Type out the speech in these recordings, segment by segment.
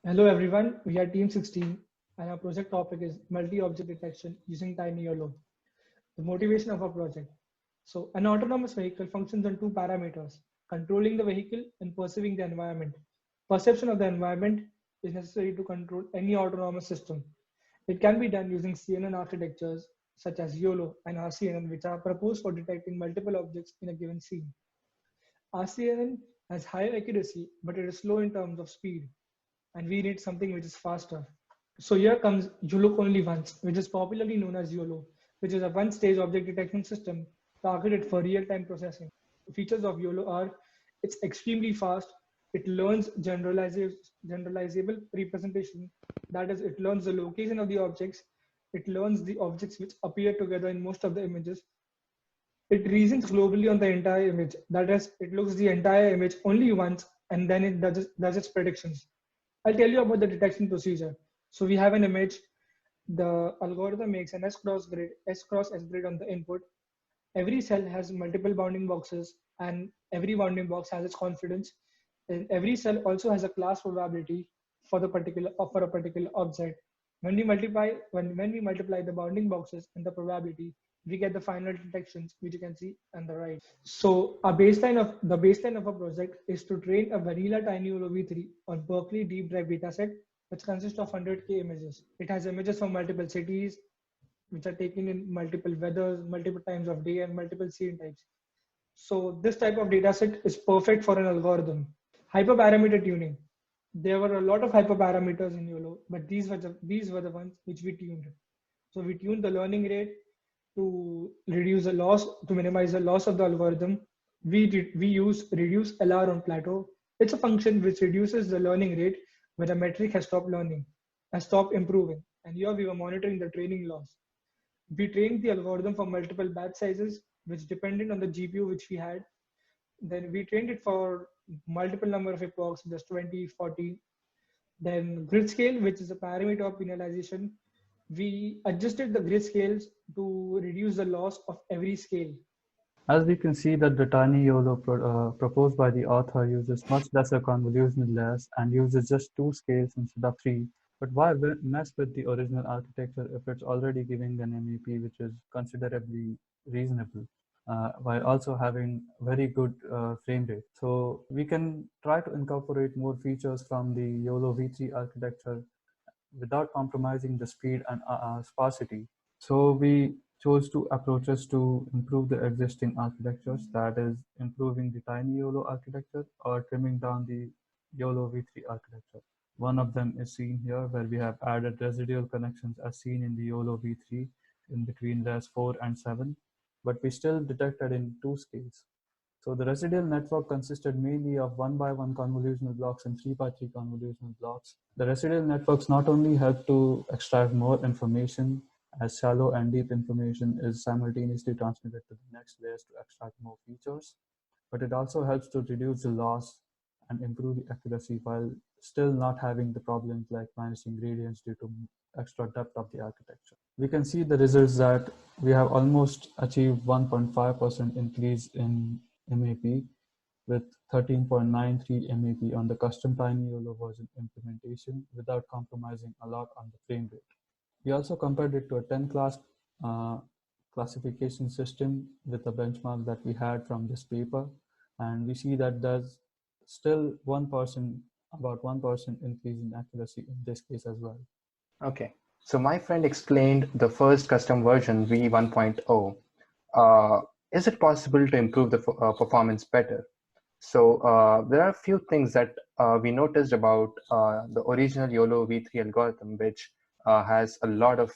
Hello everyone, we are Team 16 and our project topic is multi-object detection using TinyYOLO. The motivation of our project. So an autonomous vehicle functions on two parameters, controlling the vehicle and perceiving the environment. Perception of the environment is necessary to control any autonomous system. It can be done using CNN architectures such as YOLO and RCNN, which are proposed for detecting multiple objects in a given scene. RCNN has higher accuracy, but it is slow in terms of speed, and we need something which is faster. So here comes You Look Only Once, which is popularly known as YOLO, which is a one-stage object detection system targeted for real-time processing. The features of YOLO are it's extremely fast, it learns generalizable representation, that is, it learns the location of the objects, it learns the objects which appear together in most of the images, it reasons globally on the entire image, that is, it looks the entire image only once and then it does its predictions. I'll tell you about the detection procedure. So we have an image. The algorithm makes an S cross S grid on the input. Every cell has multiple bounding boxes, and every bounding box has its confidence. And every cell also has a class probability for a particular object. When we multiply the bounding boxes and the probability, we get the final detections, which you can see on the right. So the baseline of a project is to train a vanilla TinyYOLO v3 on Berkeley Deep Drive dataset, which consists of 100K images. It has images from multiple cities, which are taken in multiple weathers, multiple times of day, and multiple scene types. So this type of dataset is perfect for an algorithm. Hyperparameter tuning. There were a lot of hyperparameters in YOLO, but these were the ones which we tuned. So we tuned the learning rate to minimize the loss of the algorithm. We use reduce LR on plateau. It's a function which reduces the learning rate when a metric has stopped improving. And here we were monitoring the training loss. We trained the algorithm for multiple batch sizes, which depended on the GPU which we had. Then we trained it for multiple number of epochs, just 20, 40. Then grid scale, which is a parameter of penalization. We adjusted the grid scales to reduce the loss of every scale. As we can see that the tiny YOLO proposed by the author uses much lesser convolutional layers and uses just 2 scales instead of 3. But why mess with the original architecture if it's already giving an MEP which is considerably reasonable, while also having very good frame rate. So we can try to incorporate more features from the YOLO v3 architecture without compromising the speed and sparsity. So we chose two approaches to improve the existing architectures, that is improving the tiny YOLO architecture or trimming down the YOLO v3 architecture. One of them is seen here where we have added residual connections as seen in the YOLO v3 in between layers 4 and 7, but we still detected in 2 scales. So the residual network consisted mainly of 1 by 1 convolutional blocks and 3 by 3 convolutional blocks. The residual networks not only help to extract more information, as shallow and deep information is simultaneously transmitted to the next layers to extract more features, but it also helps to reduce the loss and improve the accuracy while still not having the problems like vanishing gradients due to extra depth of the architecture. We can see the results that we have almost achieved 1.5% increase in MAP with 13.93 MAP on the custom TinyYOLO version implementation without compromising a lot on the frame rate. We also compared it to a 10 class classification system with a benchmark that we had from this paper, and we see that there's still 1%, about 1% increase in accuracy in this case as well. Okay, so my friend explained the first custom version v1.0. Is it possible to improve the performance better? So there are a few things that we noticed about the original YOLO v3 algorithm, which has a lot of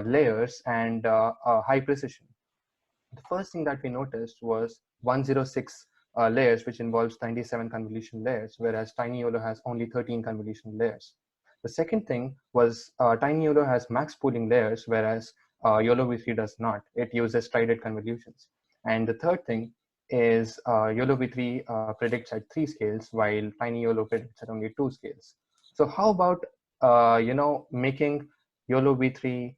layers and high precision. The first thing that we noticed was 106 layers, which involves 97 convolution layers, whereas TinyYOLO has only 13 convolution layers. The second thing was TinyYOLO has max pooling layers, whereas YOLO v3 does not. It uses strided convolutions. And the third thing is YOLO v3 predicts at 3 scales, while TinyYOLO predicts at only 2 scales. So how about making YOLO v3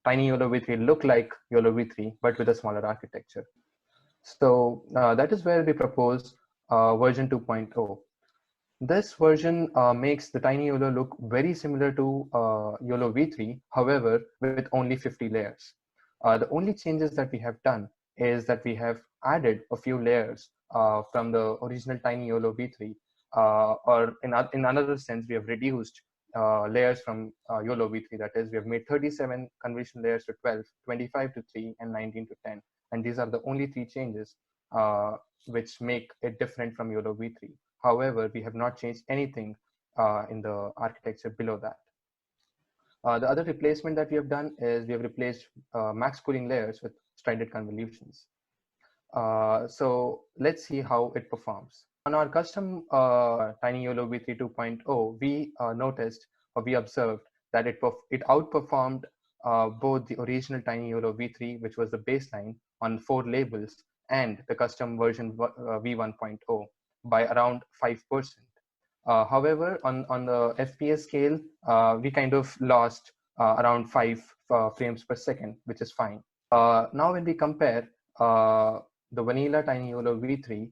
TinyYOLO v3 look like YOLO v3 but with a smaller architecture? So that is where we propose version 2.0. This version makes the Tiny YOLO look very similar to YOLO v3, however, with only 50 layers. The only changes that we have done is that we have added a few layers from the original Tiny YOLO v3, or in another sense, we have reduced layers from YOLO v3. That is, we have made 37 convolution layers to 12, 25 to 3, and 19 to 10. And these are the only 3 changes which make it different from YOLO v3. However, we have not changed anything in the architecture below that. The other replacement that we have done is we have replaced max cooling layers with strided convolutions. So let's see how it performs. On our custom Tiny YOLO v3 2.0, we noticed or we observed that it outperformed both the original Tiny YOLO v3, which was the baseline on 4 labels, and the custom version v1.0 by around 5%. However, on the FPS scale, we kind of lost around 5 frames per second, which is fine. Now, when we compare the vanilla Tiny YOLO v3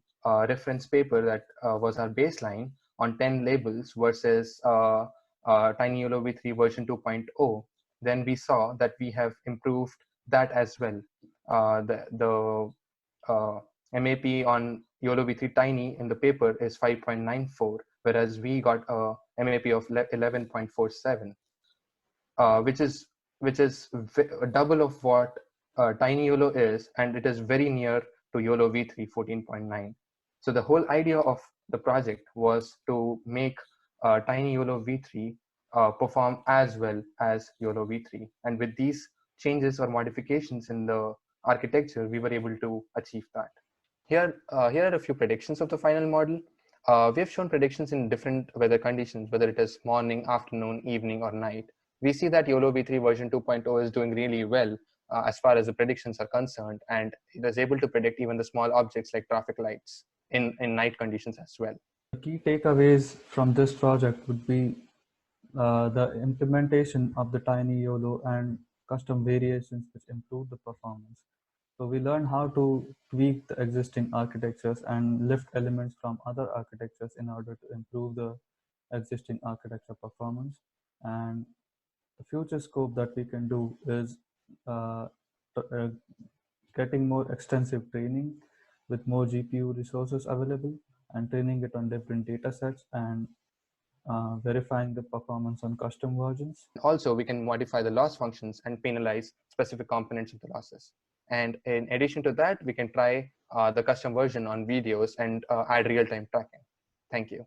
reference paper that was our baseline on 10 labels versus Tiny YOLO v3 version 2.0, then we saw that we have improved that as well. The MAP on YOLO v3 Tiny in the paper is 5.94, whereas we got a MAP of 11.47, which is double of what Tiny YOLO is, and it is very near to YOLO v3 14.9. So the whole idea of the project was to make Tiny YOLO v3 perform as well as YOLO v3, and with these changes or modifications in the architecture, we were able to achieve that. Here are a few predictions of the final model. We have shown predictions in different weather conditions, whether it is morning, afternoon, evening, or night. We see that YOLO v3 version 2.0 is doing really well as far as the predictions are concerned, and it is able to predict even the small objects like traffic lights in night conditions as well. The key takeaways from this project would be the implementation of the Tiny YOLO and custom variations which improve the performance. So we learn how to tweak the existing architectures and lift elements from other architectures in order to improve the existing architecture performance. And the future scope that we can do is uh, getting more extensive training with more GPU resources available and training it on different data sets and verifying the performance on custom versions. Also, we can modify the loss functions and penalize specific components of the losses. And in addition to that, we can try the custom version on videos and add real-time tracking. Thank you.